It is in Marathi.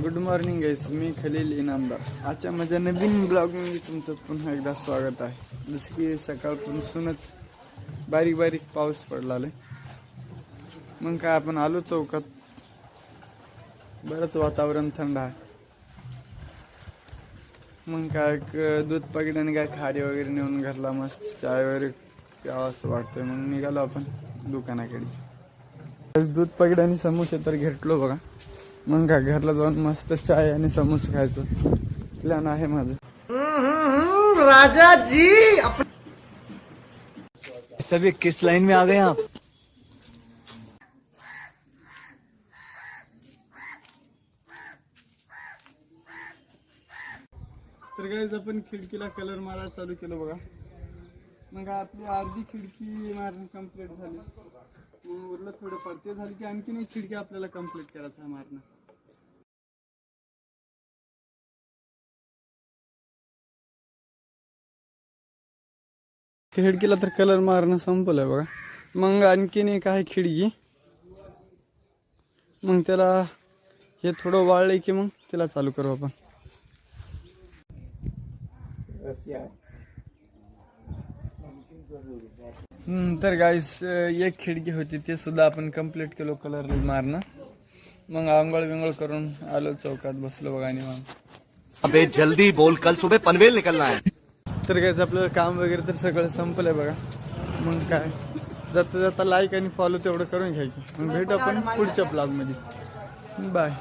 गुड मॉर्निंग गाईस, मी खलील इनामदार. आजच्या माझ्या नवीन ब्लॉगमध्ये तुमचं पुन्हा एकदा स्वागत आहे. जसं की सकाळपासूनच बारीक बारीक पाऊस पडला आहे. मग काय आपण आलो चौकात. बरंच वातावरण थंड आहे. मग काय दूध पाकिट आणि काय खाडी वगैरे नेऊन घरला मस्त चाय वगैरे प्यावं असं वाटतंय. मग निघालो आपण दुकानाकडे. दूध पाकिट आणि समोसे तर घेतलो बघा. मग काय घरला जाऊन मस्त चाय आणि समोसे खायचं प्लॅन आहे माझं. राजा जी सभी किस लाइन में आ गए आप? तर गाईज आपण खिडकीला कलर मारायला चालू केलं बघा. मग आपली अर्धी खिडकी मारणं कम्प्लीट झाली. मग उरलं थोडं पडते झाली की आणखीन एक खिडकी आपल्याला कम्प्लीट करायचं आहे मारणं. खिडकीला तर कलर मारणं संपलंय बघा. मग आणखीन एक आहे खिडकी. मग त्याला हे थोडं वाळले की मग त्याला चालू करू आपण. तर गाईस एक खिडकी होती ते सुद्धा आपण कंप्लीट केलो कलर मारणं. मग आंघोळ विंगोळ करून आलो चौकात बसलो बघा. आणि मग अबे जल्दी बोल, कल सुबह पनवेल निकलना है. तर गाईस आपलं काम वगैरे तर सगळं संपलंय बघा. मग काय जाता जाता लाईक आणि फॉलो तेवढं करून घ्यायचं. मग भेटू आपण पुढच्या ब्लॉगमध्ये. बाय.